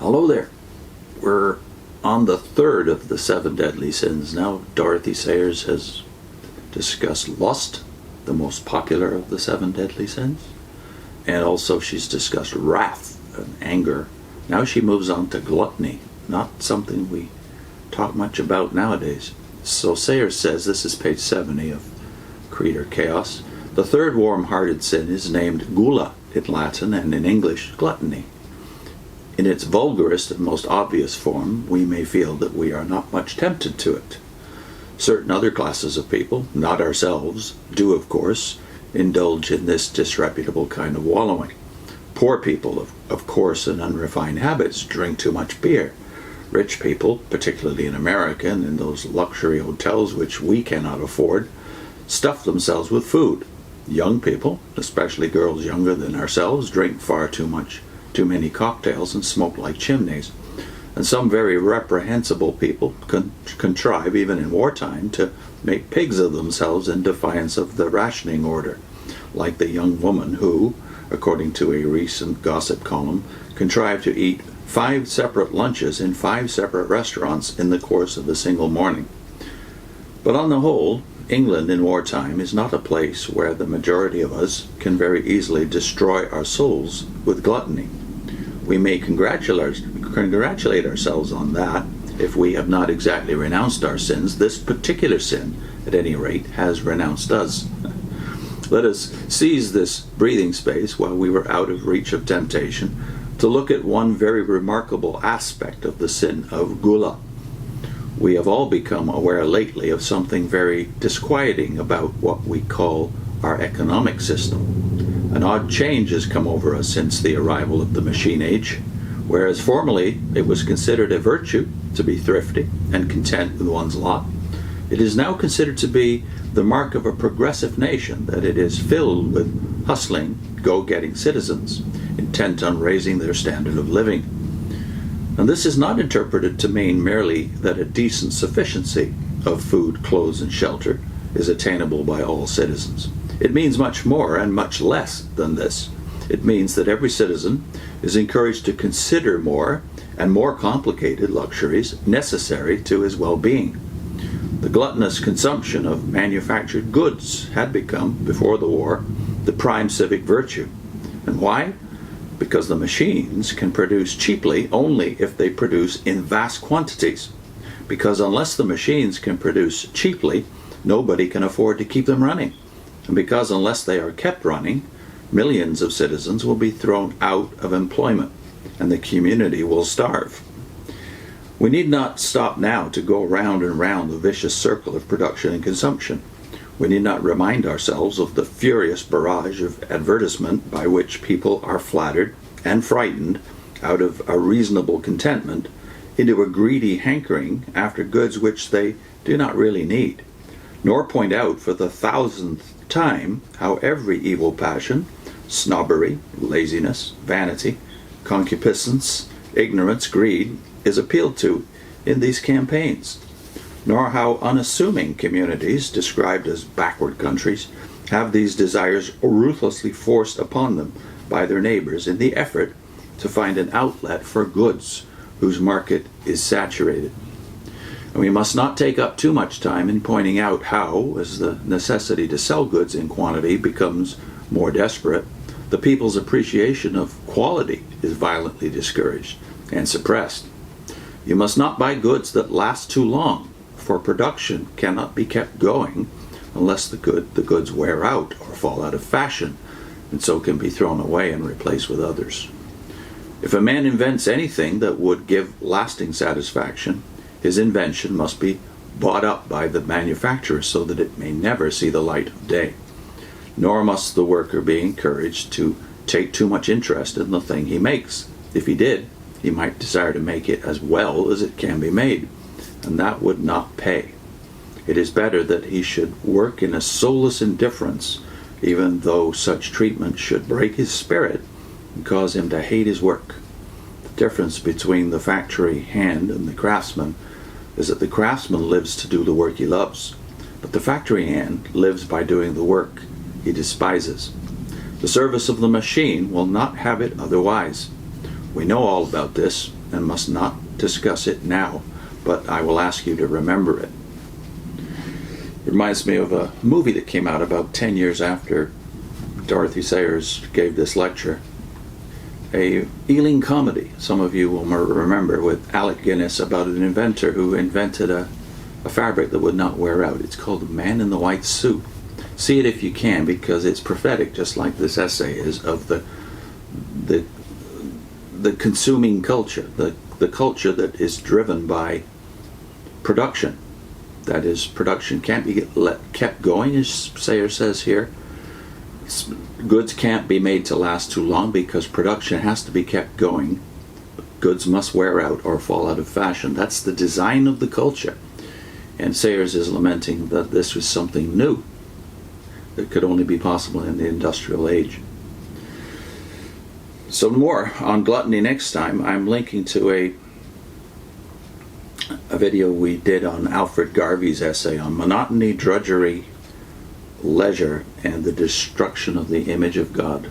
Hello there. We're on the third of the 7 deadly sins now. Dorothy Sayers has discussed lust, the most popular of the 7 deadly sins. And also she's discussed wrath and anger. Now she moves on to gluttony, not something we talk much about nowadays. So Sayers says, this is page 70 of Creed or Chaos, the third warm-hearted sin is named gula in Latin and in English gluttony. In its vulgarest and most obvious form, we may feel that we are not much tempted to it. Certain other classes of people, not ourselves, do of course indulge in this disreputable kind of wallowing. Poor people of coarse and unrefined habits drink too much beer. Rich people, particularly in America and in those luxury hotels which we cannot afford, stuff themselves with food. Young people, especially girls younger than ourselves, drink far too many cocktails and smoke like chimneys. And some very reprehensible people contrive, even in wartime, to make pigs of themselves in defiance of the rationing order, like the young woman who, according to a recent gossip column, contrived to eat 5 separate lunches in 5 separate restaurants in the course of a single morning. But on the whole, England in wartime is not a place where the majority of us can very easily destroy our souls with gluttony. We may congratulate ourselves on that if we have not exactly renounced our sins. This particular sin, at any rate, has renounced us. Let us seize this breathing space while we were out of reach of temptation to look at one very remarkable aspect of the sin of gula. We have all become aware lately of something very disquieting about what we call our economic system. An odd change has come over us since the arrival of the machine age. Whereas formerly it was considered a virtue to be thrifty and content with one's lot, it is now considered to be the mark of a progressive nation that it is filled with hustling, go-getting citizens, intent on raising their standard of living. And this is not interpreted to mean merely that a decent sufficiency of food, clothes, and shelter is attainable by all citizens. It means much more and much less than this. It means that every citizen is encouraged to consider more and more complicated luxuries necessary to his well-being. The gluttonous consumption of manufactured goods had become, before the war, the prime civic virtue. And why? Because the machines can produce cheaply only if they produce in vast quantities. Because unless the machines can produce cheaply, nobody can afford to keep them running. And because unless they are kept running, millions of citizens will be thrown out of employment, and the community will starve. We need not stop now to go round and round the vicious circle of production and consumption. We need not remind ourselves of the furious barrage of advertisement by which people are flattered and frightened out of a reasonable contentment into a greedy hankering after goods which they do not really need, nor point out for the 1000th time how every evil passion, snobbery, laziness, vanity, concupiscence, ignorance, greed, is appealed to in these campaigns, nor how unassuming communities, described as backward countries, have these desires ruthlessly forced upon them by their neighbors in the effort to find an outlet for goods whose market is saturated. And we must not take up too much time in pointing out how, as the necessity to sell goods in quantity becomes more desperate, the people's appreciation of quality is violently discouraged and suppressed. You must not buy goods that last too long, for production cannot be kept going unless the goods wear out or fall out of fashion, and so can be thrown away and replaced with others. If a man invents anything that would give lasting satisfaction, his invention must be bought up by the manufacturer so that it may never see the light of day. Nor must the worker be encouraged to take too much interest in the thing he makes. If he did, he might desire to make it as well as it can be made, and that would not pay. It is better that he should work in a soulless indifference, even though such treatment should break his spirit and cause him to hate his work. The difference between the factory hand and the craftsman is that the craftsman lives to do the work he loves, but the factory hand lives by doing the work he despises. The service of the machine will not have it otherwise. We know all about this, and must not discuss it now, but I will ask you to remember it. It reminds me of a movie that came out about 10 years after Dorothy Sayers gave this lecture. A Ealing comedy, some of you will remember, with Alec Guinness, about an inventor who invented a fabric that would not wear out. It's called The Man in the White Suit. See it if you can, because it's prophetic, just like this essay is, of the consuming culture, the culture that is driven by production. That is, production can't be kept going, as Sayers says here. Goods can't be made to last too long because production has to be kept going. Goods must wear out or fall out of fashion. That's the design of the culture. And Sayers is lamenting that this was something new that could only be possible in the industrial age. So more on gluttony next time. I'm linking to a video we did on Alfred Garvey's essay on monotony, drudgery, leisure, and the destruction of the image of God.